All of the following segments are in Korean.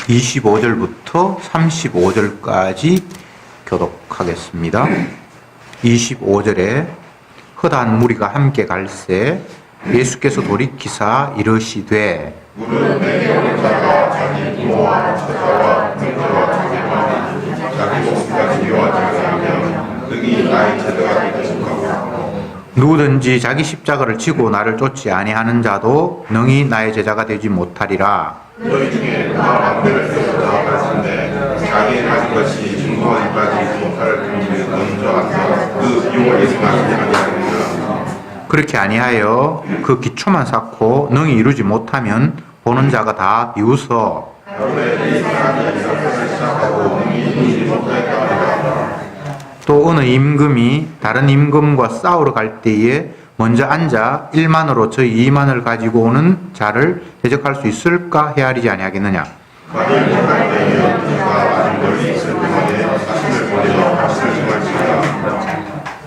25절부터 35절까지 교독하겠습니다. 25절에 허다한 무리가 함께 갈새 예수께서 돌이키사 이르시되 무릇 내게 오는 자가 자기 부모와 처자와 형제와 자매와 자기 목숨까지 미워하지 않으면 능히 나의 제자가 되지 못하고 누구든지 자기 십자가를 지고 나를 쫓지 아니하는 자도 능히 나의 제자가 되지 못하리라. 너희 중에 나 만들을 세워서 나아갔는데 자기의 가진 것이 중고하기까지 못할 그릇에 먼저 앉아 그 비용을 예상하지 아니하느냐. 그렇게 아니하여 그 기초만 쌓고 능히 이루지 못하면 보는 자가 다 비웃어 또 어느 임금이 다른 임금과 싸우러 갈 때에 먼저 앉아 1만으로 저 2만을 가지고 오는 자를 대적할 수 있을까 헤아리지 아니하겠느냐.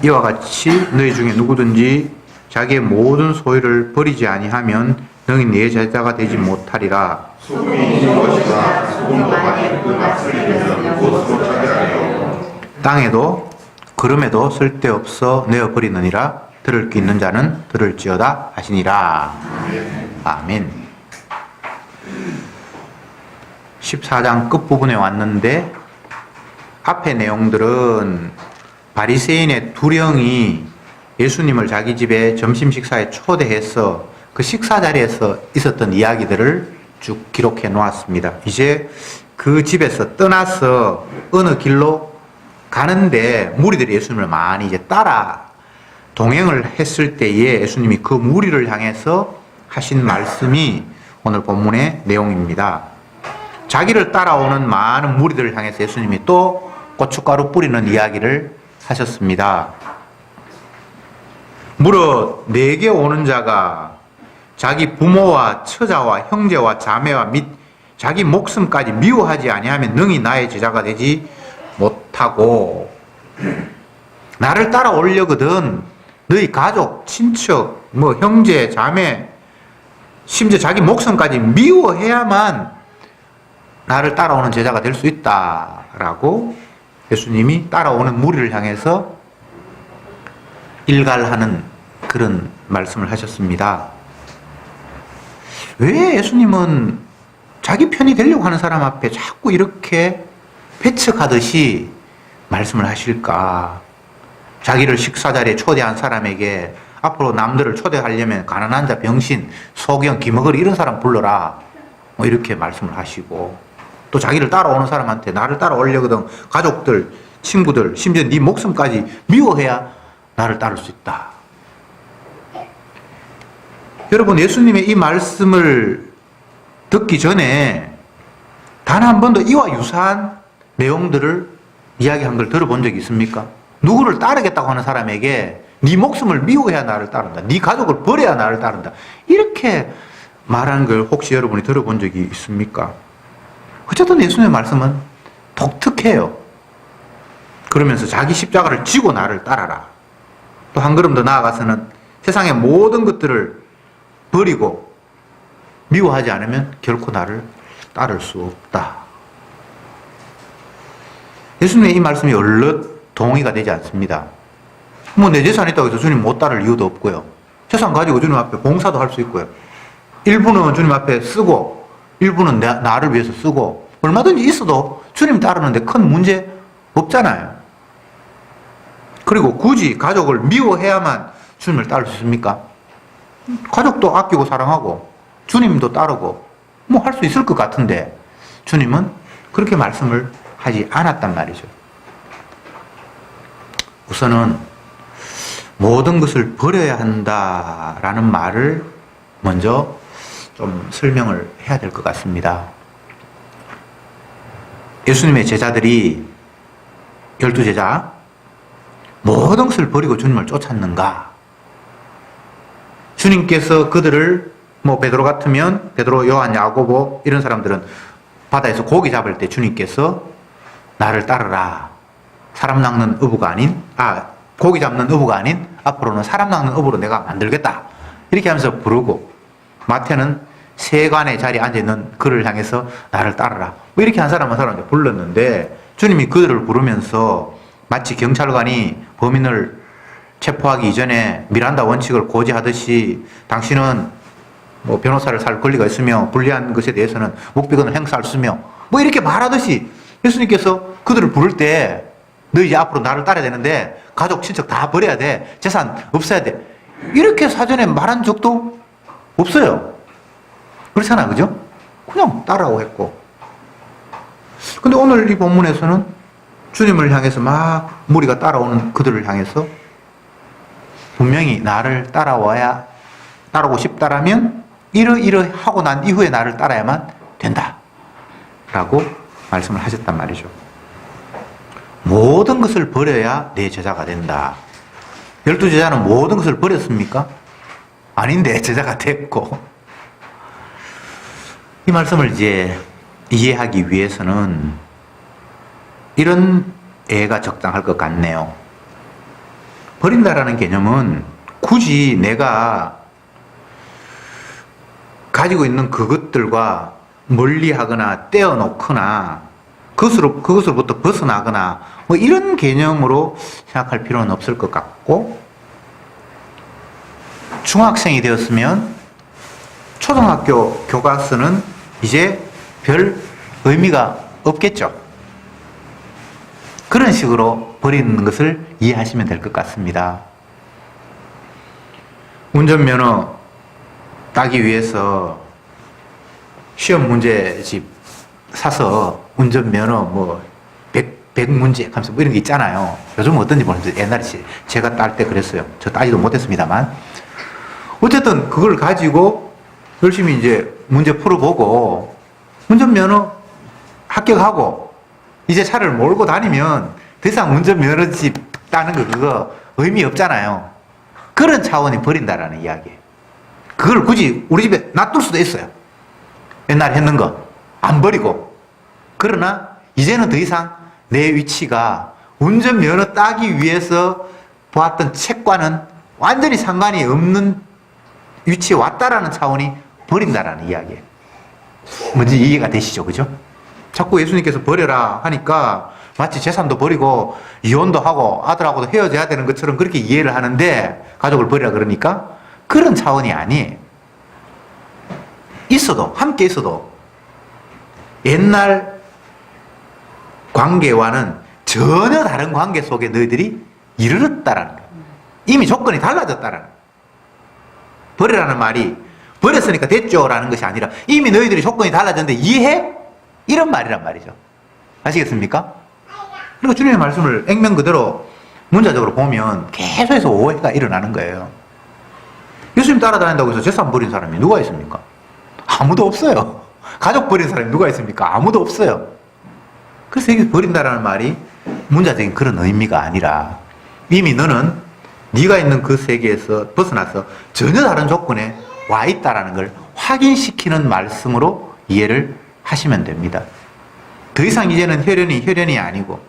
이와 같이 너희 중에 누구든지 자기의 모든 소유를 버리지 아니하면 너희 네 제자가 되지 못하리라. 소금이 있는 것이나 소금도 만일 그 맛을 잃으면 무엇으로 차별하리요. 땅에도 그름에도 쓸데없어 내어버리느니라. 들을 기 있는 자는 들을지어다 하시니라. 아멘. 14장 끝부분에 왔는데 앞의 내용들은 바리새인의 두령이 예수님을 자기 집에 점심 식사에 초대해서 그 식사 자리에서 있었던 이야기들을 쭉 기록해 놓았습니다. 이제 그 집에서 떠나서 어느 길로 가는데 무리들이 예수님을 많이 이제 따라 동행을 했을 때에 예수님이 그 무리를 향해서 하신 말씀이 오늘 본문의 내용입니다. 자기를 따라오는 많은 무리들을 향해서 예수님이 또 고춧가루 뿌리는 이야기를 하셨습니다. 무릇 내게 오는 자가 자기 부모와 처자와 형제와 자매와 및 자기 목숨까지 미워하지 아니하면 능히 나의 제자가 되지 못하고 나를 따라오려거든 너희 가족, 친척, 형제, 자매 심지어 자기 목숨까지 미워해야만 나를 따라오는 제자가 될 수 있다라고 예수님이 따라오는 무리를 향해서 일갈하는 그런 말씀을 하셨습니다. 왜 예수님은 자기 편이 되려고 하는 사람 앞에 자꾸 이렇게 배척하듯이 말씀을 하실까? 자기를 식사 자리에 초대한 사람에게 앞으로 남들을 초대하려면 가난한 자, 병신, 소경, 기머거리 이런 사람 불러라. 이렇게 말씀을 하시고 또 자기를 따라오는 사람한테 나를 따라오려거든 가족들, 친구들, 심지어 네 목숨까지 미워해야 나를 따를 수 있다. 여러분 예수님의 이 말씀을 듣기 전에 단 한 번도 이와 유사한 내용들을 이야기한 걸 들어본 적이 있습니까? 누구를 따르겠다고 하는 사람에게 네 목숨을 미워해야 나를 따른다. 네 가족을 버려야 나를 따른다. 이렇게 말하는 걸 혹시 여러분이 들어본 적이 있습니까? 어쨌든 예수님의 말씀은 독특해요. 그러면서 자기 십자가를 지고 나를 따라라. 또 한 걸음 더 나아가서는 세상의 모든 것들을 버리고 미워하지 않으면 결코 나를 따를 수 없다. 예수님의 이 말씀이 얼른 동의가 되지 않습니다. 내 재산이 있다고 해서 주님 못 따를 이유도 없고요. 재산 가지고 주님 앞에 봉사도 할 수 있고요. 일부는 주님 앞에 쓰고 일부는 나를 위해서 쓰고 얼마든지 있어도 주님 따르는데 큰 문제 없잖아요. 그리고 굳이 가족을 미워해야만 주님을 따를 수 있습니까? 가족도 아끼고 사랑하고 주님도 따르고 할 수 있을 것 같은데 주님은 그렇게 말씀을 하지 않았단 말이죠. 우선은 모든 것을 버려야 한다라는 말을 먼저 좀 설명을 해야 될 것 같습니다. 예수님의 제자들이 12제자 모든 것을 버리고 주님을 쫓았는가? 주님께서 그들을 베드로 같으면 베드로, 요한, 야고보 이런 사람들은 바다에서 고기 잡을 때 주님께서 나를 따르라. 사람 낚는 어부가 아닌 고기 잡는 어부가 아닌 앞으로는 사람 낚는 어부로 내가 만들겠다. 이렇게 하면서 부르고 마태는 세관의 자리에 앉아있는 그를 향해서 나를 따르라. 뭐 이렇게 한 사람을 불렀는데 주님이 그들을 부르면서 마치 경찰관이 범인을 체포하기 이전에 미란다 원칙을 고지하듯이 당신은 뭐 변호사를 살 권리가 있으며 불리한 것에 대해서는 묵비권을 행사할 수 있으며 뭐 이렇게 말하듯이 예수님께서 그들을 부를 때 너 이제 앞으로 나를 따라야 되는데 가족 친척 다 버려야 돼. 재산 없어야 돼. 이렇게 사전에 말한 적도 없어요. 그렇잖아, 그죠? 그냥 따라오고 했고. 근데 오늘 이 본문에서는 주님을 향해서 막 무리가 따라오는 그들을 향해서 분명히 나를 따라오고 싶다라면 이러하고 난 이후에 나를 따라야만 된다. 라고 말씀을 하셨단 말이죠. 모든 것을 버려야 내 제자가 된다. 12제자는 모든 것을 버렸습니까? 아닌데 제자가 됐고. 이 말씀을 이제 이해하기 위해서는 이런 예가 적당할 것 같네요. 버린다라는 개념은 굳이 내가 가지고 있는 그것들과 멀리하거나 떼어놓거나 그것으로부터 벗어나거나 뭐 이런 개념으로 생각할 필요는 없을 것 같고, 중학생이 되었으면 초등학교 교과서는 이제 별 의미가 없겠죠. 그런 식으로 버리는 것을 이해하시면 될 것 같습니다. 운전면허 따기 위해서 시험 문제집 사서 운전면허 뭐 100문제 하면서 뭐 이런 게 있잖아요. 요즘은 어떤지 모르겠는데 옛날에 제가 딸 때 그랬어요. 저 따지도 못했습니다만. 어쨌든 그걸 가지고 열심히 이제 문제 풀어보고 운전면허 합격하고 이제 차를 몰고 다니면 더 이상 운전면허집 따는 거 그거 의미 없잖아요. 그런 차원이 버린다라는 이야기예요. 그걸 굳이 우리 집에 놔둘 수도 있어요. 옛날에 했는 거 안 버리고. 그러나 이제는 더 이상 내 위치가 운전면허 따기 위해서 보았던 책과는 완전히 상관이 없는 위치에 왔다라는 차원이 버린다라는 이야기예요. 뭔지 이해가 되시죠? 그죠? 자꾸 예수님께서 버려라 하니까 마치 재산도 버리고 이혼도 하고 아들하고도 헤어져야 되는 것처럼 그렇게 이해를 하는데, 가족을 버리라 그러니까 그런 차원이 아니에요. 함께 있어도 옛날 관계와는 전혀 다른 관계 속에 너희들이 이르렀다라는 거예요. 이미 조건이 달라졌다라는 거예요. 버리라는 말이 버렸으니까 됐죠라는 것이 아니라 이미 너희들이 조건이 달라졌는데 이해해? 이런 말이란 말이죠. 아시겠습니까? 그리고 주님의 말씀을 액면 그대로 문자적으로 보면 계속해서 오해가 일어나는 거예요. 예수님 따라다닌다고 해서 재산 버린 사람이 누가 있습니까? 아무도 없어요. 가족 버린 사람이 누가 있습니까? 아무도 없어요. 그래서 여기 버린다라는 말이 문자적인 그런 의미가 아니라 이미 너는 네가 있는 그 세계에서 벗어나서 전혀 다른 조건에 와 있다라는 걸 확인시키는 말씀으로 이해를 하시면 됩니다. 더 이상 이제는 혈연이 아니고,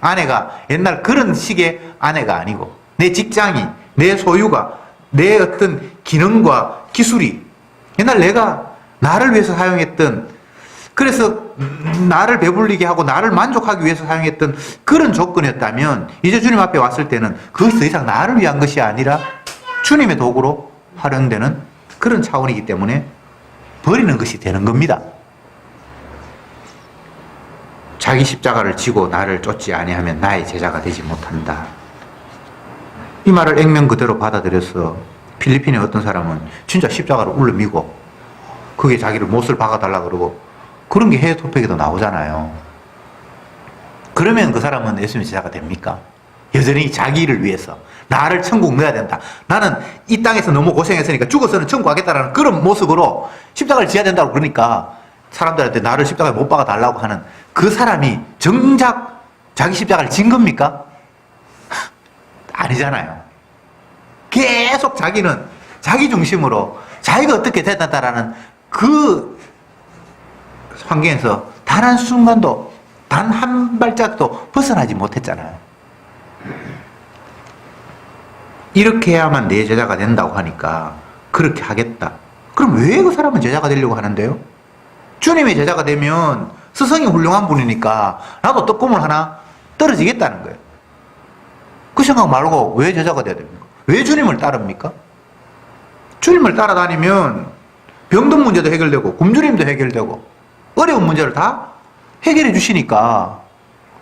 아내가 옛날 그런 식의 아내가 아니고, 내 직장이, 내 소유가, 내 어떤 기능과 기술이 옛날 내가 나를 위해서 사용했던, 그래서 나를 배불리게 하고 나를 만족하기 위해서 사용했던 그런 조건이었다면 이제 주님 앞에 왔을 때는 그것이 더 이상 나를 위한 것이 아니라 주님의 도구로 활용되는 그런 차원이기 때문에 버리는 것이 되는 겁니다. 자기 십자가를 지고 나를 쫓지 아니하면 나의 제자가 되지 못한다. 이 말을 액면 그대로 받아들여서 필리핀의 어떤 사람은 진짜 십자가를 울러미고 그게 자기를 못을 박아달라 그러고, 그런 게 해외 토픽에도 나오잖아요. 그러면 그 사람은 예수님의 제자가 됩니까? 여전히 자기를 위해서 나를 천국 넣어야 된다, 나는 이 땅에서 너무 고생했으니까 죽어서는 천국 가겠다라는 그런 모습으로 십자가를 지어야 된다고 그러니까 사람들한테 나를 십자가에 못 박아달라고 하는 그 사람이 정작 자기 십자가를 진 겁니까? 아니잖아요. 계속 자기는 자기 중심으로 자기가 어떻게 됐다라는 그 환경에서 단 한순간도, 단 한 발짝도 벗어나지 못했잖아요. 이렇게 해야만 내 제자가 된다고 하니까 그렇게 하겠다, 그럼 왜 그 사람은 제자가 되려고 하는데요? 주님의 제자가 되면 스승이 훌륭한 분이니까 나도 떡고물 하나 떨어지겠다는 거예요. 그 생각 말고 왜 제자가 돼야 됩니까? 왜 주님을 따릅니까? 주님을 따라다니면 병든 문제도 해결되고 굶주림도 해결되고 어려운 문제를 다 해결해 주시니까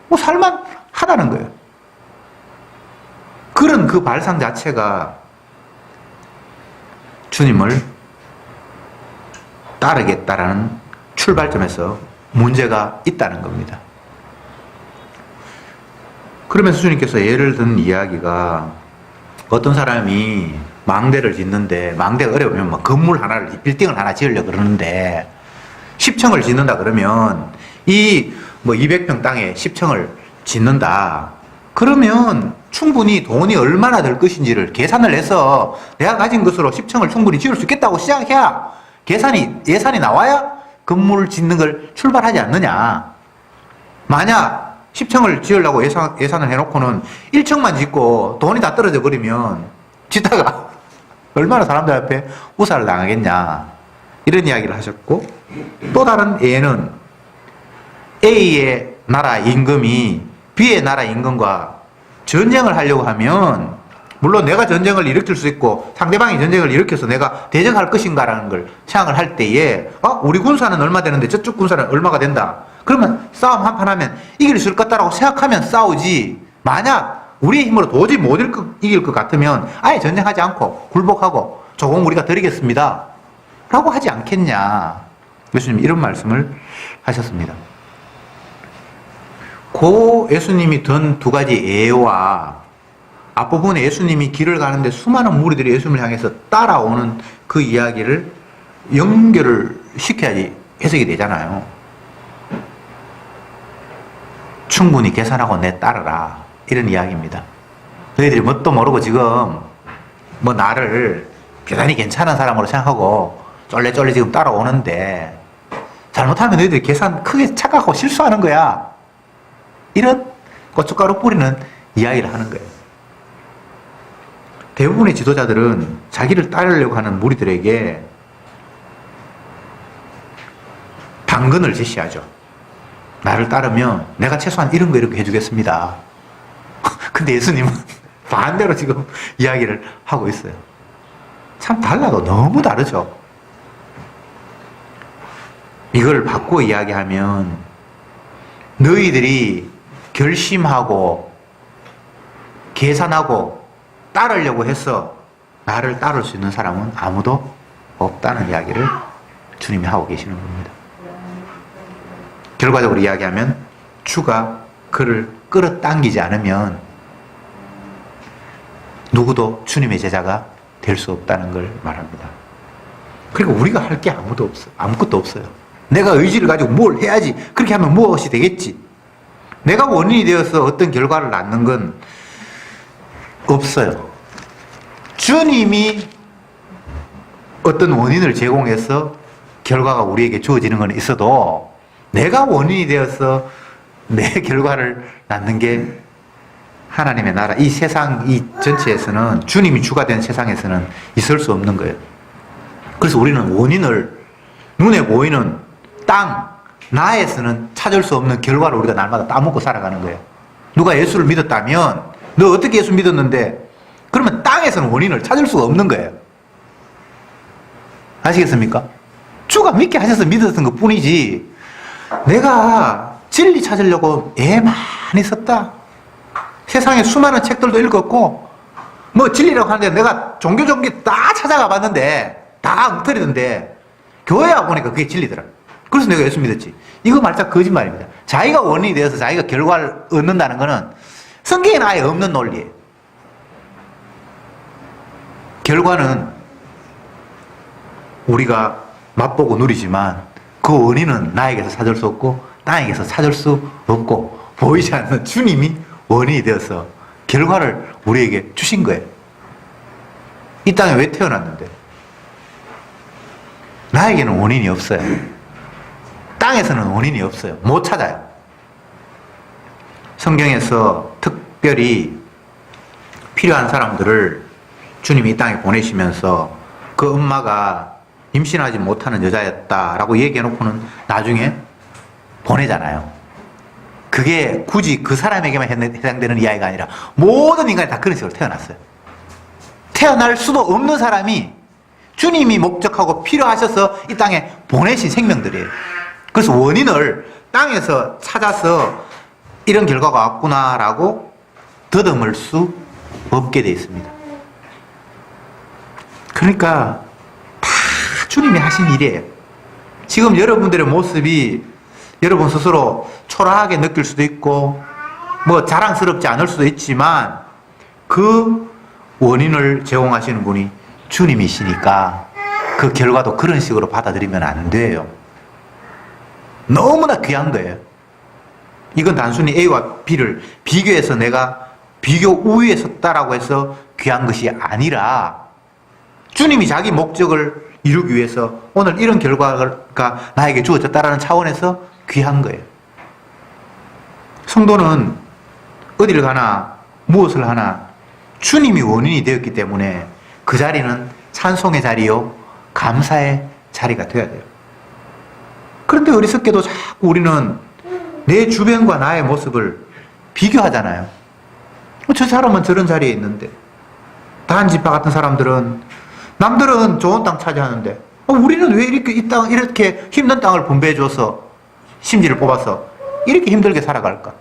뭐 살만하다는 거예요. 그런 그 발상 자체가 주님을 따르겠다라는 출발점에서 문제가 있다는 겁니다. 그러면서 주님께서 예를 든 이야기가 어떤 사람이 망대를 짓는데 망대가 어려우면 뭐 건물 하나를 빌딩을 하나 지으려고 그러는데 10층을 짓는다 그러면 이 뭐 200평 땅에 10층을 짓는다 그러면 충분히 돈이 얼마나 들 것인지를 계산을 해서 내가 가진 것으로 10층을 충분히 지을 수 있겠다고 시작해야 예산이 나와야 건물을 짓는 걸 출발하지 않느냐. 만약 10층을 지으려고 예산을 해놓고는 1층만 짓고 돈이 다 떨어져 버리면 짓다가 얼마나 사람들 앞에 우살을 당하겠냐. 이런 이야기를 하셨고, 또 다른 예는 A의 나라 임금이 B의 나라 임금과 전쟁을 하려고 하면 물론 내가 전쟁을 일으킬 수 있고 상대방이 전쟁을 일으켜서 내가 대적할 것인가라는 걸 생각을 할 때에 우리 군사는 얼마 되는데 저쪽 군사는 얼마가 된다. 그러면 싸움 한판 하면 이길 수 있을 것 같다고 생각하면 싸우지. 만약 우리의 힘으로 도저히 못 이길 것 같으면 아예 전쟁하지 않고 굴복하고 조공 우리가 드리겠습니다 라고 하지 않겠냐. 예수님이 이런 말씀을 하셨습니다. 고 예수님이 든 두 가지 예와 앞부분에 예수님이 길을 가는데 수많은 무리들이 예수님을 향해서 따라오는 그 이야기를 연결을 시켜야지 해석이 되잖아요. 충분히 계산하고 내 따르라 이런 이야기입니다. 너희들이 뭣도 모르고 지금 뭐 나를 대단히 괜찮은 사람으로 생각하고 쫄래쫄래 지금 따라오는데 잘못하면 너희들이 계산 크게 착각하고 실수하는 거야. 이런 고춧가루 뿌리는 이야기를 하는 거예요. 대부분의 지도자들은 자기를 따르려고 하는 무리들에게 당근을 제시하죠. 나를 따르면 내가 최소한 이런 거 이렇게 해주겠습니다. 근데 예수님은 반대로 지금 이야기를 하고 있어요. 참 달라도 너무 다르죠. 이걸 바꾸어 이야기하면 너희들이 결심하고 계산하고 따르려고 해서 나를 따를 수 있는 사람은 아무도 없다는 이야기를 주님이 하고 계시는 겁니다. 결과적으로 이야기하면 주가 그를 끌어당기지 않으면 누구도 주님의 제자가 될 수 없다는 걸 말합니다. 그리고 우리가 할 게 아무것도 없어요. 내가 의지를 가지고 뭘 해야지. 그렇게 하면 무엇이 되겠지. 내가 원인이 되어서 어떤 결과를 낳는 건 없어요. 주님이 어떤 원인을 제공해서 결과가 우리에게 주어지는 건 있어도 내가 원인이 되어서 내 결과를 낳는 게 하나님의 나라, 이 세상, 이 전체에서는 주님이 주가 된 세상에서는 있을 수 없는 거예요. 그래서 우리는 원인을 눈에 보이는 땅, 나에서는 찾을 수 없는 결과를 우리가 날마다 따먹고 살아가는 거예요. 누가 예수를 믿었다면 너 어떻게 예수 믿었는데 그러면 땅에서는 원인을 찾을 수가 없는 거예요. 아시겠습니까? 주가 믿게 하셔서 믿었던 것 뿐이지 내가 진리 찾으려고 애 많이 썼다. 세상에 수많은 책들도 읽었고 뭐 진리라고 하는데 내가 종교 다 찾아가 봤는데 다 엉터리던데 교회 와 보니까 그게 진리더라. 그래서 내가 예수 믿었지. 이거 말자 거짓말입니다. 자기가 원인이 되어서 자기가 결과를 얻는다는 것은 성경에 아예 없는 논리예요. 결과는 우리가 맛보고 누리지만 그 원인은 나에게서 찾을 수 없고 땅에게서 찾을 수 없고 보이지 않는 주님이 원인이 되어서 결과를 우리에게 주신 거예요. 이 땅에 왜 태어났는데? 나에게는 원인이 없어요. 땅에서는 원인이 없어요. 못 찾아요. 성경에서 특별히 필요한 사람들을 주님이 이 땅에 보내시면서 그 엄마가 임신하지 못하는 여자였다라고 얘기해놓고는 나중에 보내잖아요. 그게 굳이 그 사람에게만 해당되는 이야기가 아니라 모든 인간이 다 그런 식으로 태어났어요. 태어날 수도 없는 사람이 주님이 목적하고 필요하셔서 이 땅에 보내신 생명들이에요. 그래서 원인을 땅에서 찾아서 이런 결과가 왔구나라고 더듬을 수 없게 되어 있습니다. 그러니까 다 주님이 하신 일이에요. 지금 여러분들의 모습이 여러분 스스로 초라하게 느낄 수도 있고 뭐 자랑스럽지 않을 수도 있지만 그 원인을 제공하시는 분이 주님이시니까 그 결과도 그런 식으로 받아들이면 안 돼요. 너무나 귀한 거예요. 이건 단순히 A와 B를 비교해서 내가 비교 우위에 섰다라고 해서 귀한 것이 아니라 주님이 자기 목적을 이루기 위해서 오늘 이런 결과가 나에게 주어졌다라는 차원에서 귀한 거예요. 성도는 어디를 가나 무엇을 하나 주님이 원인이 되었기 때문에 그 자리는 찬송의 자리요 감사의 자리가 되어야 돼요. 그런데 어리석게도 자꾸 우리는 내 주변과 나의 모습을 비교하잖아요. 저 사람은 저런 자리에 있는데 단지파 같은 사람들은 남들은 좋은 땅 차지하는데 우리는 왜 이렇게 이 땅 이렇게 힘든 땅을 분배해 줘서 심지를 뽑아서 이렇게 힘들게 살아갈까?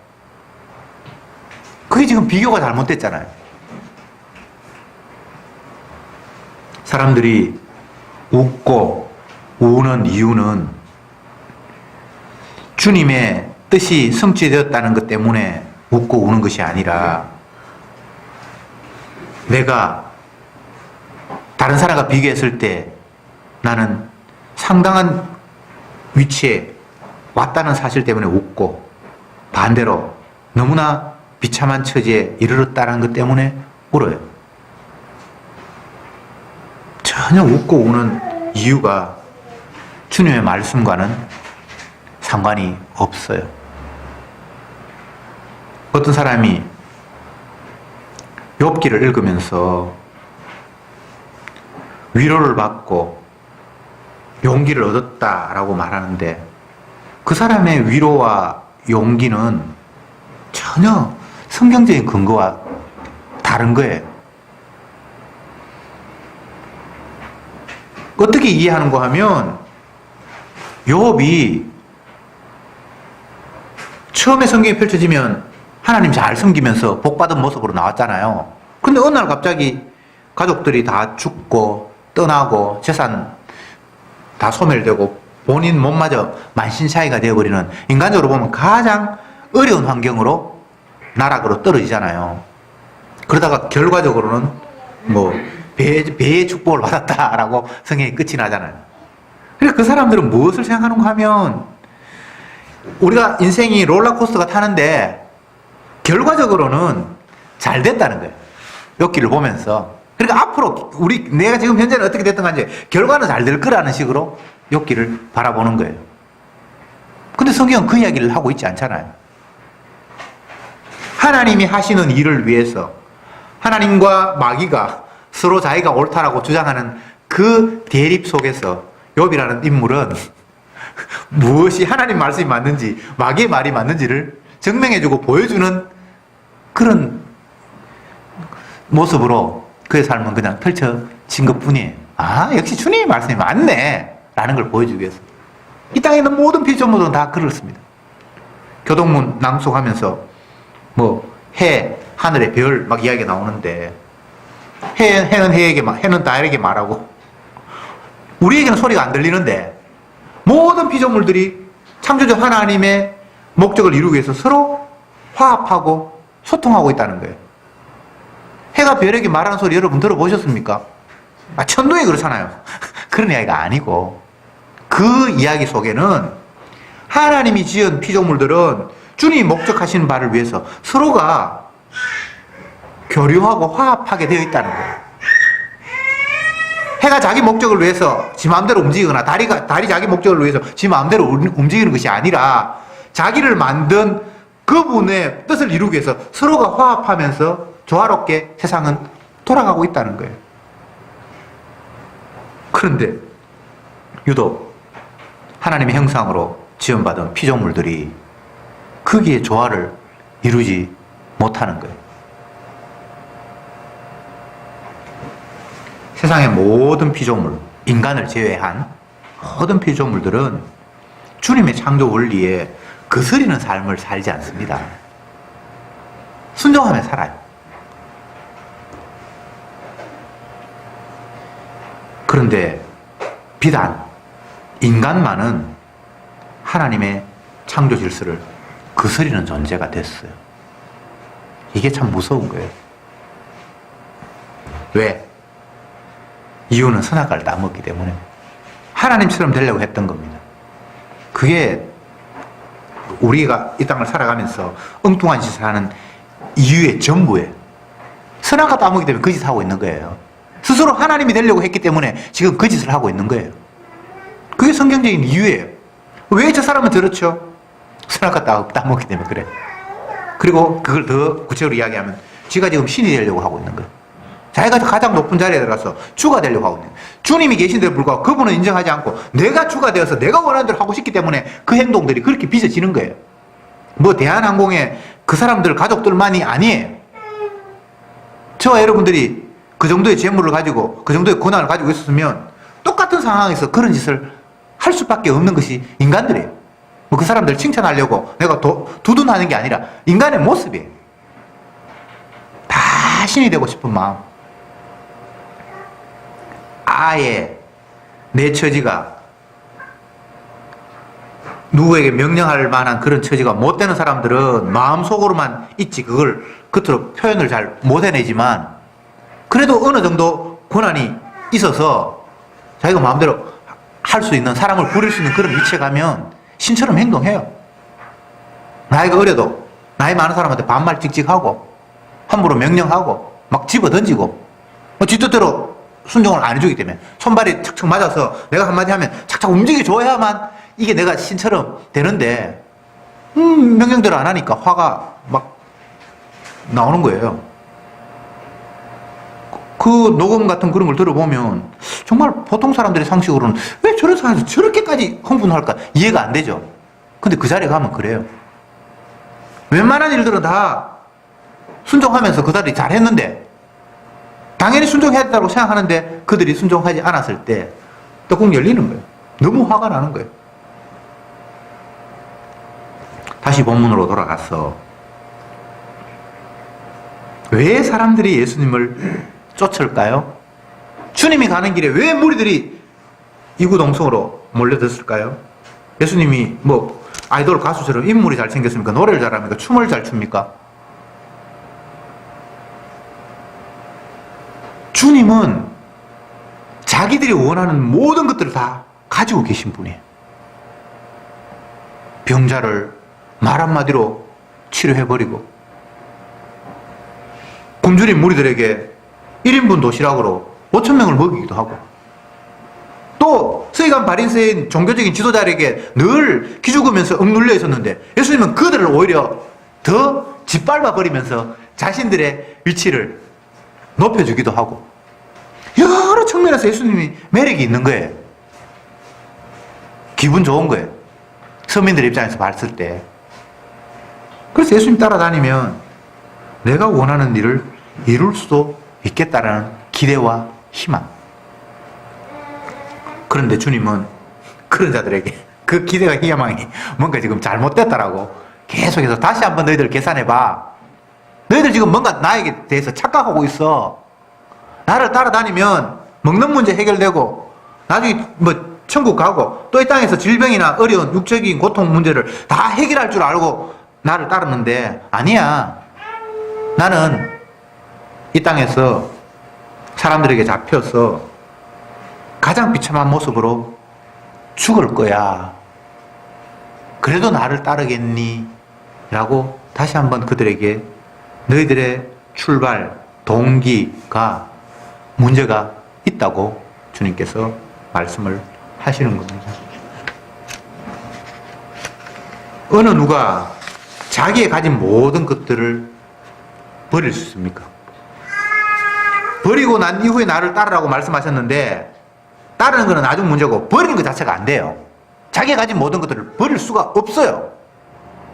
그게 지금 비교가 잘못됐잖아요. 사람들이 웃고 우는 이유는 주님의 뜻이 성취되었다는 것 때문에 웃고 우는 것이 아니라 내가 다른 사람과 비교했을 때 나는 상당한 위치에 왔다는 사실 때문에 웃고 반대로 너무나 비참한 처지에 이르렀다는 것 때문에 울어요. 전혀 웃고 우는 이유가 주님의 말씀과는 상관이 없어요. 어떤 사람이 욥기를 읽으면서 위로를 받고 용기를 얻었다라고 말하는데 그 사람의 위로와 용기는 전혀 성경적인 근거와 다른 거예요. 어떻게 이해하는가 하면 욥이 처음에 성경이 펼쳐지면 하나님 잘 섬기면서 복받은 모습으로 나왔잖아요. 근데 어느 날 갑자기 가족들이 다 죽고 떠나고 재산 다 소멸되고 본인 몸마저 만신창이가 되어버리는 인간적으로 보면 가장 어려운 환경으로 나락으로 떨어지잖아요. 그러다가 결과적으로는 뭐 배의 축복을 받았다라고 성경이 끝이 나잖아요. 그래서 그 사람들은 무엇을 생각하는가 하면 우리가 인생이 롤러코스터가 타는데 결과적으로는 잘 됐다는 거예요. 욥기를 보면서. 그러니까 앞으로 내가 지금 현재는 어떻게 됐든 간에 결과는 잘 될 거라는 식으로 욥기를 바라보는 거예요. 근데 성경은 그 이야기를 하고 있지 않잖아요. 하나님이 하시는 일을 위해서 하나님과 마귀가 서로 자기가 옳다라고 주장하는 그 대립 속에서 욥이라는 인물은 무엇이 하나님 말씀이 맞는지 마귀의 말이 맞는지를 증명해주고 보여주는 그런 모습으로 그의 삶은 그냥 펼쳐진 것뿐이에요. 아, 역시 주님의 말씀이 맞네 라는 걸 보여주기 위해서. 이 땅에 있는 모든 피조물들은 다 그렇습니다. 교동문 낭송하면서 뭐 해, 하늘의 별 막 이야기가 나오는데 해는 나에게 말하고 우리에게는 소리가 안 들리는데 모든 피조물들이 창조주 하나님의 목적을 이루기 위해서 서로 화합하고 소통하고 있다는 거예요. 해가 별에게 말하는 소리 여러분 들어보셨습니까? 천둥이 그렇잖아요. 그런 이야기가 아니고 그 이야기 속에는 하나님이 지은 피조물들은 주님이 목적하시는 바를 위해서 서로가 교류하고 화합하게 되어 있다는 거예요. 해가 자기 목적을 위해서 지 마음대로 움직이거나 달이 자기 목적을 위해서 지 마음대로 움직이는 것이 아니라 자기를 만든 그분의 뜻을 이루기 위해서 서로가 화합하면서 조화롭게 세상은 돌아가고 있다는 거예요. 그런데 유독 하나님의 형상으로 지원받은 피조물들이 거기에 조화를 이루지 못하는 거예요. 세상의 모든 피조물, 인간을 제외한 모든 피조물들은 주님의 창조 원리에 거스리는 삶을 살지 않습니다. 순종하며 살아요. 그런데 비단 인간만은 하나님의 창조 질서를 거스리는 존재가 됐어요. 이게 참 무서운 거예요. 왜? 이유는 선악과를 따먹기 때문에 하나님처럼 되려고 했던 겁니다. 그게 우리가 이 땅을 살아가면서 엉뚱한 짓을 하는 이유의 전부예요. 선악과 따먹기 때문에 그 짓을 하고 있는 거예요. 스스로 하나님이 되려고 했기 때문에 지금 그 짓을 하고 있는 거예요. 그게 성경적인 이유예요. 왜 저 사람은 저렇죠? 선악과 따먹기 때문에 그래. 그리고 그걸 더 구체적으로 이야기하면 지가 지금 신이 되려고 하고 있는 거예요. 자기가 가장 높은 자리에 들어가서 주가 되려고 하고 있는 거예요. 주님이 계신데도 불구하고 그분은 인정하지 않고 내가 주가 되어서 내가 원하는 대로 하고 싶기 때문에 그 행동들이 그렇게 빚어지는 거예요. 뭐 대한항공의 그 사람들 가족들만이 아니에요. 저와 여러분들이 그 정도의 재물을 가지고 그 정도의 권한을 가지고 있었으면 똑같은 상황에서 그런 짓을 할 수밖에 없는 것이 인간들이에요. 뭐 그 사람들 칭찬하려고 내가 두둔하는 게 아니라 인간의 모습이에요. 다 신이 되고 싶은 마음. 아예 내 처지가 누구에게 명령할 만한 그런 처지가 못 되는 사람들은 마음속으로만 있지 그걸 겉으로 표현을 잘 못 해내지만 그래도 어느 정도 권한이 있어서 자기가 마음대로 할 수 있는, 사람을 부릴 수 있는 그런 위치에 가면 신처럼 행동해요. 나이가 어려도 나이 많은 사람한테 반말 찍찍하고 함부로 명령하고 막 집어던지고 지 뜻대로 순종을 안 해주기 때문에 손발이 척척 맞아서 내가 한마디 하면 착착 움직여줘야만 이게 내가 신처럼 되는데 명령대로 안 하니까 화가 막 나오는 거예요. 그 녹음 같은 그런 걸 들어보면 정말 보통 사람들의 상식으로는 왜 저런 사람이 저렇게까지 흥분할까 이해가 안 되죠. 근데 그 자리에 가면 그래요. 웬만한 일들은 다 순종하면서 그들이 잘했는데 당연히 순종해야 된다고 생각하는데 그들이 순종하지 않았을 때 뚜껑 열리는 거예요. 너무 화가 나는 거예요. 다시 본문으로 돌아가서 왜 사람들이 예수님을 쫓을까요? 주님이 가는 길에 왜 무리들이 이구동성으로 몰려들었을까요? 예수님이 뭐 아이돌 가수처럼 인물이 잘생겼습니까? 노래를 잘합니까? 춤을 잘 춥니까? 주님은 자기들이 원하는 모든 것들을 다 가지고 계신 분이에요. 병자를 말 한마디로 치료해버리고 굶주린 무리들에게 1인분 도시락으로 5,000명을 먹이기도 하고 또 서기관 바리새인 종교적인 지도자에게 늘 기죽으면서 억눌려 있었는데 예수님은 그들을 오히려 더 짓밟아 버리면서 자신들의 위치를 높여주기도 하고 여러 측면에서 예수님이 매력이 있는 거예요. 기분 좋은 거예요. 서민들 입장에서 봤을 때. 그래서 예수님 따라다니면 내가 원하는 일을 이룰 수도 있겠다라는 기대와 희망. 그런데 주님은 그런 자들에게 그 기대와 희망이 뭔가 지금 잘못됐다라고 계속해서 다시 한번 너희들 계산해봐. 너희들 지금 뭔가 나에게 대해서 착각하고 있어. 나를 따라다니면 먹는 문제 해결되고 나중에 뭐 천국 가고 또 이 땅에서 질병이나 어려운 육적인 고통 문제를 다 해결할 줄 알고 나를 따르는데 아니야. 나는 이 땅에서 사람들에게 잡혀서 가장 비참한 모습으로 죽을 거야. 그래도 나를 따르겠니? 라고 다시 한번 그들에게 너희들의 출발, 동기가 문제가 있다고 주님께서 말씀을 하시는 겁니다. 어느 누가 자기의 가진 모든 것들을 버릴 수 있습니까? 버리고 난 이후에 나를 따르라고 말씀하셨는데 따르는 거는 나중 문제고 버리는 것 자체가 안 돼요. 자기가 가진 모든 것들을 버릴 수가 없어요.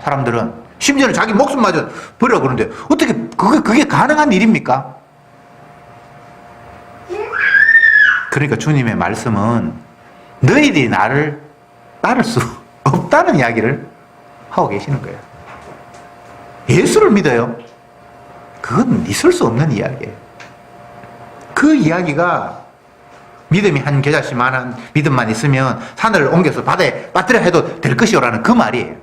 사람들은 심지어는 자기 목숨마저 버려 그러는데 어떻게 그게 가능한 일입니까? 그러니까 주님의 말씀은 너희들이 나를 따를 수 없다는 이야기를 하고 계시는 거예요. 예수를 믿어요. 그건 있을 수 없는 이야기예요. 그 이야기가 믿음이 한 겨자씨만한 믿음만 있으면 산을 옮겨서 바다에 빠뜨려 해도 될 것이오라는 그 말이에요.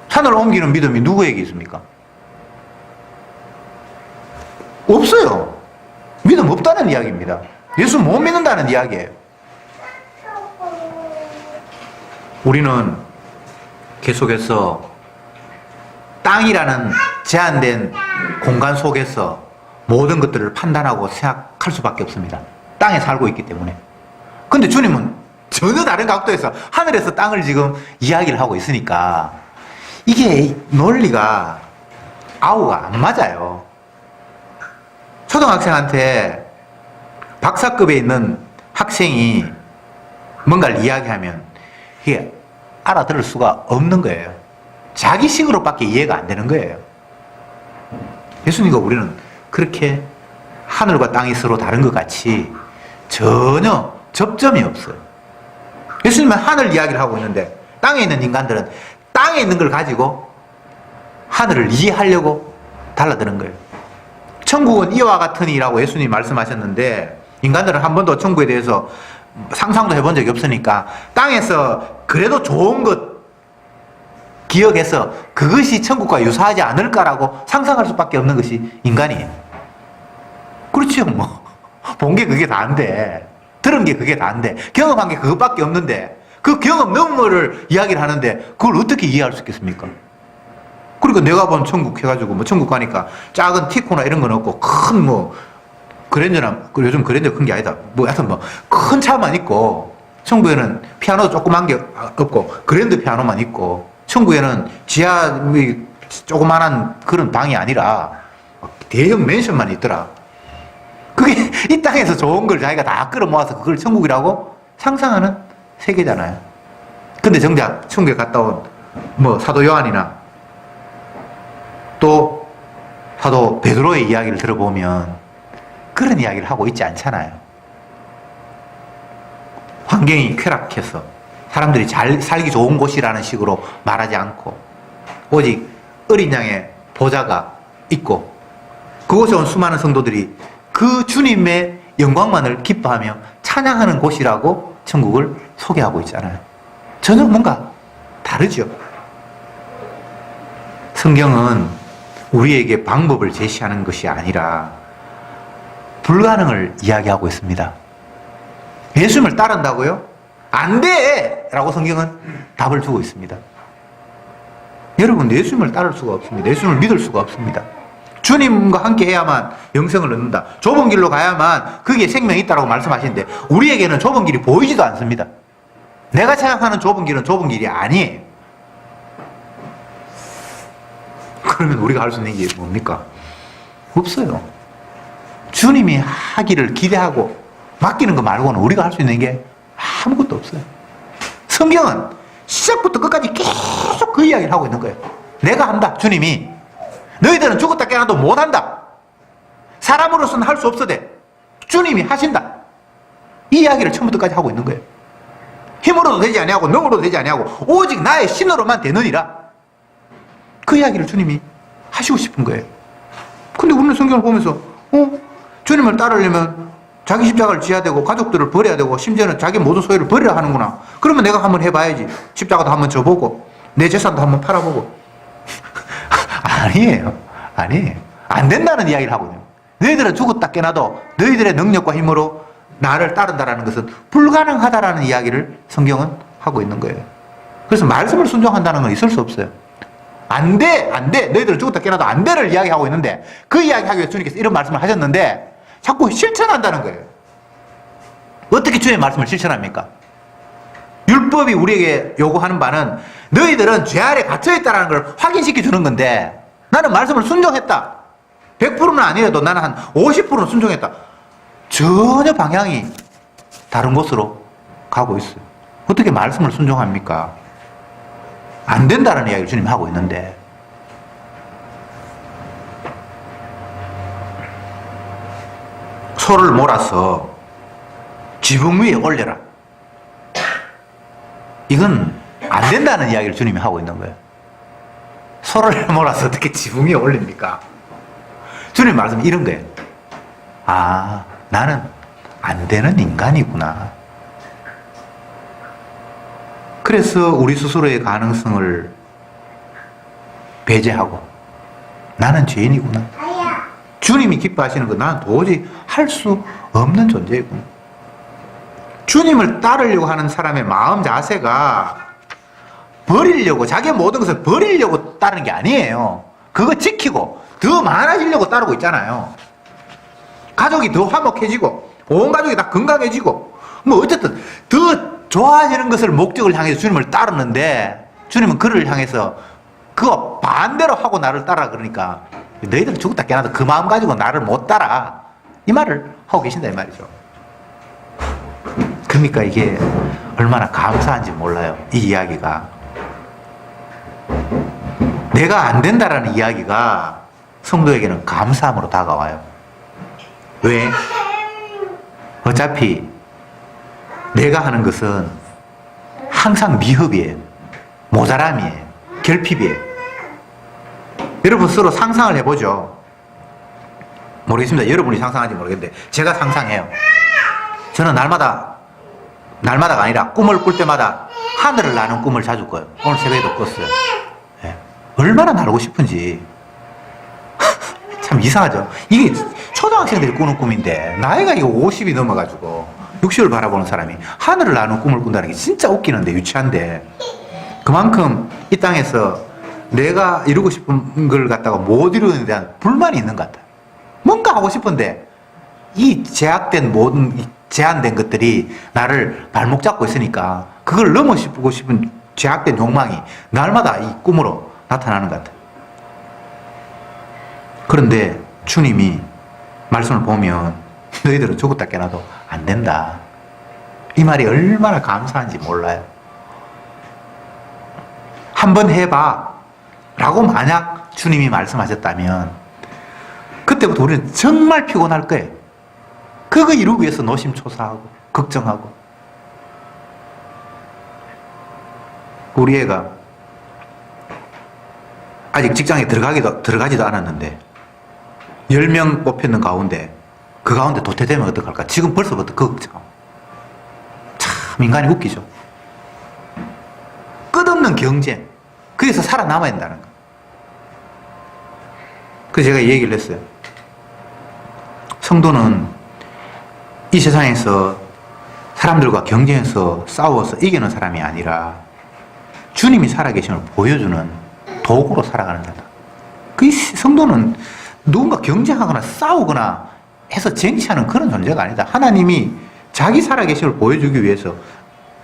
산을 옮기는 믿음이 누구에게 있습니까? 없어요. 믿음 없다는 이야기입니다. 예수 못 믿는다는 이야기예요. 우리는 계속해서 땅이라는 제한된 공간 속에서 모든 것들을 판단하고 생각할 수밖에 없습니다. 땅에 살고 있기 때문에. 근데 주님은 전혀 다른 각도에서 하늘에서 땅을 지금 이야기를 하고 있으니까 이게 논리가 아우가 안 맞아요. 초등학생한테 박사급에 있는 학생이 뭔가를 이야기하면 이게 알아들을 수가 없는 거예요. 자기식으로밖에 이해가 안 되는 거예요. 예수님과 우리는 그렇게 하늘과 땅이 서로 다른 것 같이 전혀 접점이 없어요. 예수님은 하늘 이야기를 하고 있는데 땅에 있는 인간들은 땅에 있는 걸 가지고 하늘을 이해하려고 달라드는 거예요. 천국은 이와 같으니라고 예수님이 말씀하셨는데 인간들은 한 번도 천국에 대해서 상상도 해본 적이 없으니까 땅에서 그래도 좋은 것 기억해서 그것이 천국과 유사하지 않을까라고 상상할 수밖에 없는 것이 인간이에요. 그렇죠, 뭐. 본 게 그게 다인데, 들은 게 그게 다인데, 경험한 게 그것밖에 없는데, 그 경험 너머를 이야기를 하는데, 그걸 어떻게 이해할 수 있겠습니까? 그러니까 내가 본 천국 해가지고, 뭐 천국 가니까 작은 티코나 이런 건 없고, 큰 뭐, 그랜저나, 요즘 그랜저 큰 게 아니다. 뭐, 하여튼 뭐, 큰 차만 있고, 천국에는 피아노 조그만 게 없고, 그랜드 피아노만 있고, 천국에는 지하 조그만한 그런 방이 아니라 대형 맨션만 있더라. 그게 이 땅에서 좋은 걸 자기가 다 끌어모아서 그걸 천국이라고 상상하는 세계잖아요. 근데 정작 천국에 갔다 온 뭐 사도 요한이나 또 사도 베드로의 이야기를 들어보면 그런 이야기를 하고 있지 않잖아요. 환경이 쾌락해서 사람들이 잘 살기 좋은 곳이라는 식으로 말하지 않고 오직 어린 양의 보좌가 있고 그곳에 온 수많은 성도들이 그 주님의 영광만을 기뻐하며 찬양하는 곳이라고 천국을 소개하고 있잖아요. 전혀 뭔가 다르죠. 성경은 우리에게 방법을 제시하는 것이 아니라 불가능을 이야기하고 있습니다. 예수님을 따른다고요? 안 돼! 라고 성경은 답을 주고 있습니다. 여러분, 예수님을 따를 수가 없습니다. 예수님을 믿을 수가 없습니다. 주님과 함께 해야만 영생을 얻는다. 좁은 길로 가야만 거기에 생명이 있다고 말씀하시는데 우리에게는 좁은 길이 보이지도 않습니다. 내가 생각하는 좁은 길은 좁은 길이 아니에요. 그러면 우리가 할 수 있는 게 뭡니까? 없어요. 주님이 하기를 기대하고 맡기는 거 말고는 우리가 할 수 있는 게 아무것도 없어요. 성경은 시작부터 끝까지 계속 그 이야기를 하고 있는 거예요. 내가 한다. 주님이 너희들은 죽었다 깨어나도 못한다. 사람으로서는 할 수 없어대. 주님이 하신다. 이 이야기를 처음부터까지 하고 있는 거예요. 힘으로도 되지 아니하고 능으로도 되지 아니하고 오직 나의 신으로만 되느니라. 그 이야기를 주님이 하시고 싶은 거예요. 근데 우리는 성경을 보면서 주님을 따르려면 자기 십자가를 지어야 되고 가족들을 버려야 되고 심지어는 자기 모든 소유를 버려야 하는구나. 그러면 내가 한번 해봐야지. 십자가도 한번 져보고 내 재산도 한번 팔아보고. 아니에요. 안 된다는 이야기를 하고 있는 거예요. 너희들은 죽었다 깨나도 너희들의 능력과 힘으로 나를 따른다라는 것은 불가능하다라는 이야기를 성경은 하고 있는 거예요. 그래서 말씀을 순종한다는 건 있을 수 없어요. 안 돼! 너희들은 죽었다 깨나도 안 돼를 이야기하고 있는데 그 이야기하기 위해서 주님께서 이런 말씀을 하셨는데 자꾸 실천한다는 거예요. 어떻게 주님의 말씀을 실천합니까? 율법이 우리에게 요구하는 바는 너희들은 죄 아래 갇혀있다는 걸 확인시켜 주는 건데 나는 말씀을 순종했다. 100%는 아니어도 나는 한 50%는 순종했다. 전혀 방향이 다른 곳으로 가고 있어요. 어떻게 말씀을 순종합니까? 안 된다는 이야기를 주님 하고 있는데, 소를 몰아서 지붕 위에 올려라. 이건 안 된다는 이야기를 주님이 하고 있는 거예요. 소를 몰아서 어떻게 지붕 위에 올립니까? 주님 말씀은 이런 거예요. 아, 나는 안 되는 인간이구나. 그래서 우리 스스로의 가능성을 배제하고 나는 죄인이구나. 주님이 기뻐하시는 거 나는 도저히 할 수 없는 존재이구나. 주님을 따르려고 하는 사람의 마음 자세가 버리려고, 자기의 모든 것을 버리려고 따르는 게 아니에요. 그거 지키고 더 많아지려고 따르고 있잖아요. 가족이 더 화목해지고 온 가족이 다 건강해지고 뭐 어쨌든 더 좋아지는 것을 목적을 향해서 주님을 따르는데, 주님은 그를 향해서 그거 반대로 하고 나를 따라 그러니까 너희들은 죽었다 깨어나도 그 마음 가지고 나를 못 따라, 이 말을 하고 계신다 이 말이죠. 그러니까 이게 얼마나 감사한지 몰라요. 이 이야기가, 내가 안 된다라는 이야기가 성도에게는 감사함으로 다가와요. 왜? 어차피 내가 하는 것은 항상 미흡이에요. 모자람이에요. 결핍이에요. 여러분 서로 상상을 해보죠. 모르겠습니다. 여러분이 상상하는지 모르겠는데 제가 상상해요. 저는 날마다가 아니라 꿈을 꿀 때마다 하늘을 나는 꿈을 자주 꿔요. 오늘 새벽에도 꿨어요. 네. 얼마나 날고 싶은지. 참 이상하죠. 이게 초등학생들이 꾸는 꿈인데 나이가 이거 50이 넘어가지고 60을 바라보는 사람이 하늘을 나는 꿈을 꾼다는 게 진짜 웃기는데, 유치한데, 그만큼 이 땅에서 내가 이루고 싶은 걸 갖다가 못 이루는 데 대한 불만이 있는 것 같아요. 뭔가 하고 싶은데 이 제약된 모든 제한된 것들이 나를 발목 잡고 있으니까 그걸 넘어서고 싶은 제약된 욕망이 날마다 이 꿈으로 나타나는 것 같아요. 그런데 주님이 말씀을 보면 너희들은 죽었다 깨어나도 안 된다. 이 말이 얼마나 감사한지 몰라요. 한번 해봐 라고 만약 주님이 말씀하셨다면 그때부터 우리는 정말 피곤할 거예요. 그거 이루기 위해서 노심초사하고 걱정하고. 우리 애가 아직 직장에 들어가지도 않았는데 10명 뽑혔는 가운데 그 가운데 도태되면 어떡할까? 지금 벌써부터 그 걱정. 참 인간이 웃기죠. 끝없는 경쟁. 그래서 살아남아야 된다는 거. 그래서 제가 이 얘기를 했어요. 성도는 이 세상에서 사람들과 경쟁해서 싸워서 이기는 사람이 아니라 주님이 살아계심을 보여주는 도구로 살아가는 자다. 그 성도는 누군가 경쟁하거나 싸우거나 해서 쟁취하는 그런 존재가 아니다. 하나님이 자기 살아계심을 보여주기 위해서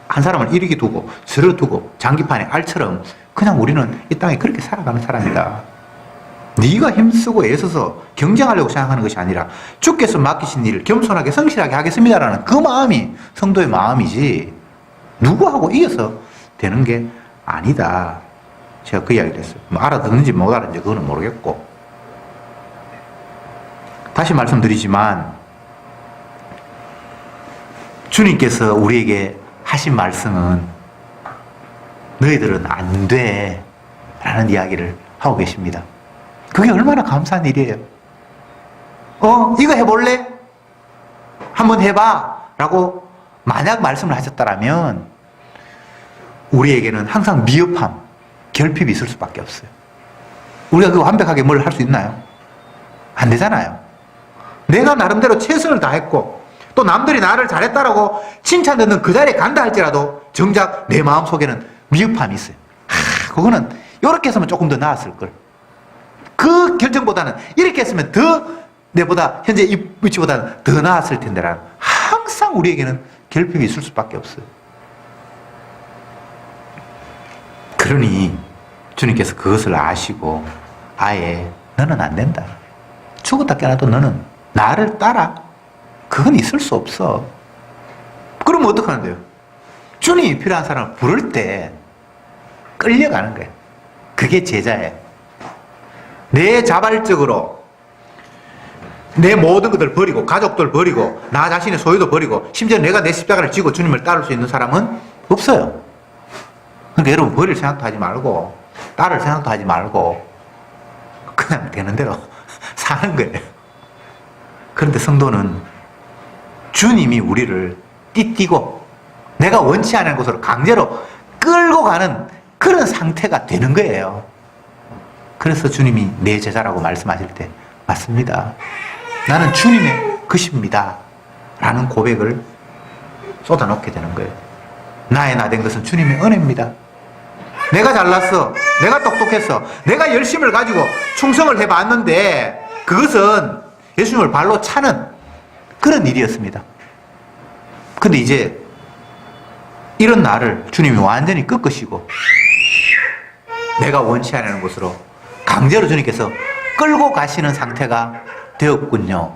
한 사람을 이렇게 두고 저렇게 두고 장기판에 알처럼 그냥 우리는 이 땅에 그렇게 살아가는 사람이다. 네가 힘쓰고 애써서 경쟁하려고 생각하는 것이 아니라 주께서 맡기신 일을 겸손하게 성실하게 하겠습니다라는 그 마음이 성도의 마음이지 누구하고 이겨서 되는 게 아니다. 제가 그 이야기를 했어요. 뭐 알아듣는지 못 알아듣는지 그거는 모르겠고, 다시 말씀드리지만 주님께서 우리에게 하신 말씀은 너희들은 안 돼 라는 이야기를 하고 계십니다. 그게 얼마나 감사한 일이에요. 이거 해볼래? 한번 해봐 라고 만약 말씀을 하셨다면 우리에게는 항상 미흡함, 결핍이 있을 수밖에 없어요. 우리가 그거 완벽하게 뭘 할 수 있나요? 안 되잖아요. 내가 나름대로 최선을 다했고 또 남들이 나를 잘했다라고 칭찬 듣는 그 자리에 간다 할지라도 정작 내 마음속에는 미흡함이 있어요. 그거는 이렇게 했으면 조금 더 나았을걸. 그 결정보다는 이렇게 했으면 더 내보다 현재 이 위치보다는 더 나았을 텐데라는 항상 우리에게는 결핍이 있을 수밖에 없어요. 그러니 주님께서 그것을 아시고 아예 너는 안 된다. 죽었다 깨어나도 너는 나를 따라. 그건 있을 수 없어. 그러면 어떡하는데요? 주님이 필요한 사람을 부를 때 끌려가는 거예요. 그게 제자예요. 내 자발적으로 내 모든 것들 버리고, 가족들 버리고, 나 자신의 소유도 버리고, 심지어 내가 내 십자가를 지고 주님을 따를 수 있는 사람은 없어요. 그러니까 여러분, 버릴 생각도 하지 말고, 따를 생각도 하지 말고, 그냥 되는 대로 사는 거예요. 그런데 성도는 주님이 우리를 띠띠고, 내가 원치 않은 곳으로 강제로 끌고 가는 그런 상태가 되는 거예요. 그래서 주님이 내 제자라고 말씀하실 때, 맞습니다. 나는 주님의 것입니다. 라는 고백을 쏟아놓게 되는 거예요. 나의 나 된 것은 주님의 은혜입니다. 내가 잘났어. 내가 똑똑했어. 내가 열심을 가지고 충성을 해봤는데 그것은 예수님을 발로 차는 그런 일이었습니다. 근데 이제 이런 나를 주님이 완전히 꺾으시고 내가 원치 않는 곳으로 강제로 주님께서 끌고 가시는 상태가 되었군요.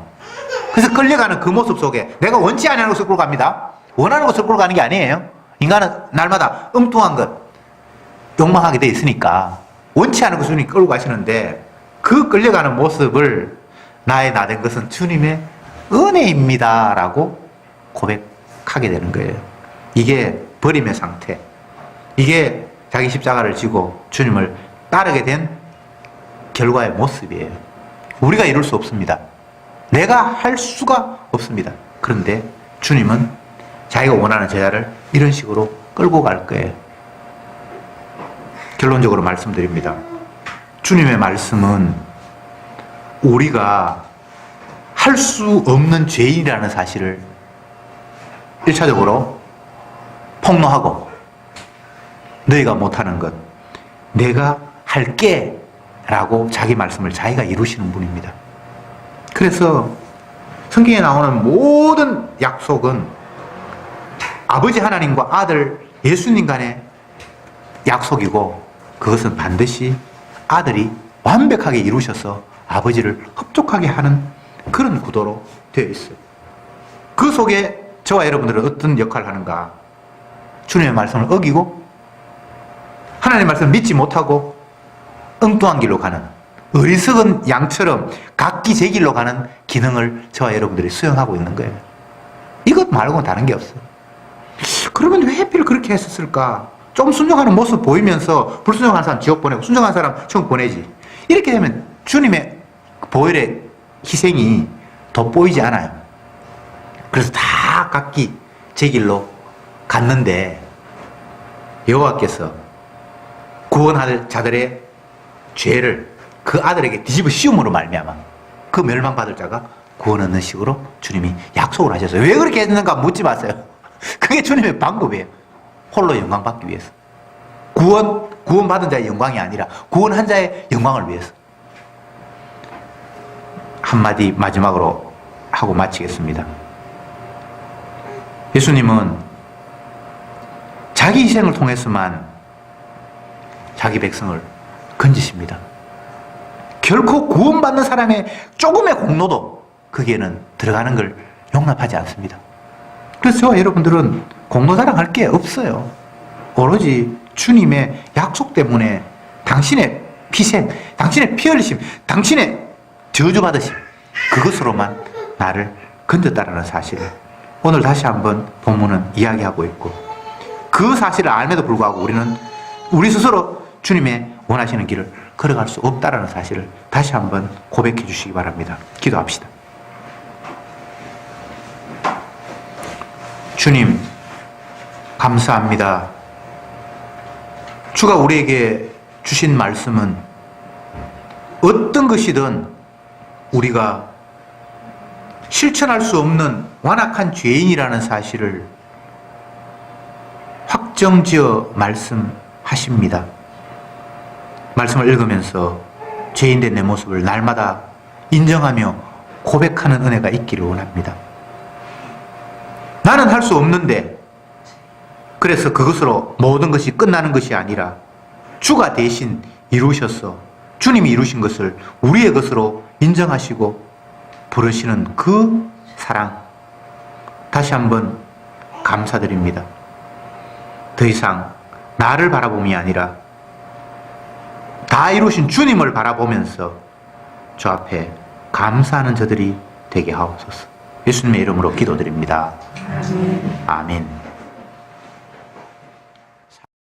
그래서 끌려가는 그 모습 속에 내가 원치 않는 곳으로 끌고 갑니다. 원하는 곳으로 끌고 가는 게 아니에요. 인간은 날마다 엉뚱한 것 욕망하게 돼 있으니까 원치 않은 곳으로 끌고 가시는데 그 끌려가는 모습을 나의 나 된 것은 주님의 은혜입니다 라고 고백하게 되는 거예요. 이게 버림의 상태, 이게 자기 십자가를 지고 주님을 따르게 된 결과의 모습이에요. 우리가 이룰 수 없습니다. 내가 할 수가 없습니다. 그런데 주님은 자기가 원하는 제자를 이런 식으로 끌고 갈 거예요. 결론적으로 말씀드립니다. 주님의 말씀은 우리가 할 수 없는 죄인이라는 사실을 1차적으로 폭로하고 너희가 못하는 것 내가 할게 라고 자기 말씀을 자기가 이루시는 분입니다. 그래서 성경에 나오는 모든 약속은 아버지 하나님과 아들 예수님 간의 약속이고 그것은 반드시 아들이 완벽하게 이루셔서 아버지를 흡족하게 하는 그런 구도로 되어 있어요. 그 속에 저와 여러분들은 어떤 역할을 하는가? 주님의 말씀을 어기고 하나님의 말씀을 믿지 못하고 엉뚱한 길로 가는 어리석은 양처럼 각기 제 길로 가는 기능을 저와 여러분들이 수행하고 있는 거예요. 이것 말고는 다른 게 없어요. 그러면 왜 하필 그렇게 했었을까? 좀 순종하는 모습 보이면서 불순종하는 사람 지옥 보내고 순종하는 사람 천국 보내지. 이렇게 되면 주님의 보혈의 희생이 돋보이지 않아요. 그래서 다 각기 제 길로 갔는데 여호와께서 구원할 자들의 죄를 그 아들에게 뒤집어 씌움으로 말미암아 그 멸망받을 자가 구원 얻는 식으로 주님이 약속을 하셨어요. 왜 그렇게 했는가 묻지 마세요. 그게 주님의 방법이에요. 홀로 영광 받기 위해서. 구원받은 자의 영광이 아니라 구원한 자의 영광을 위해서. 한마디 마지막으로 하고 마치겠습니다. 예수님은 자기 희생을 통해서만 자기 백성을 건지십니다. 결코 구원받는 사람의 조금의 공로도 거기에는 들어가는 걸 용납하지 않습니다. 그래서 저와 여러분들은 공로 자랑할 게 없어요. 오로지 주님의 약속 때문에 당신의 희생, 당신의 피 흘리심, 당신의 저주받으심 그것으로만 나를 건졌다라는 사실을 오늘 다시 한번 본문은 이야기하고 있고 그 사실을 알면도 불구하고 우리는 우리 스스로 주님의 원하시는 길을 걸어갈 수 없다라는 사실을 다시 한번 고백해 주시기 바랍니다. 기도합시다. 주님, 감사합니다. 주가 우리에게 주신 말씀은 어떤 것이든 우리가 실천할 수 없는 완악한 죄인이라는 사실을 확정지어 말씀하십니다. 말씀을 읽으면서 죄인된 내 모습을 날마다 인정하며 고백하는 은혜가 있기를 원합니다. 나는 할 수 없는데 그래서 그것으로 모든 것이 끝나는 것이 아니라 주가 대신 이루셔서 주님이 이루신 것을 우리의 것으로 인정하시고 부르시는 그 사랑 다시 한번 감사드립니다. 더 이상 나를 바라봄이 아니라 다 이루신 주님을 바라보면서 주 앞에 감사하는 저들이 되게 하옵소서. 예수님의 이름으로 기도드립니다. 아멘.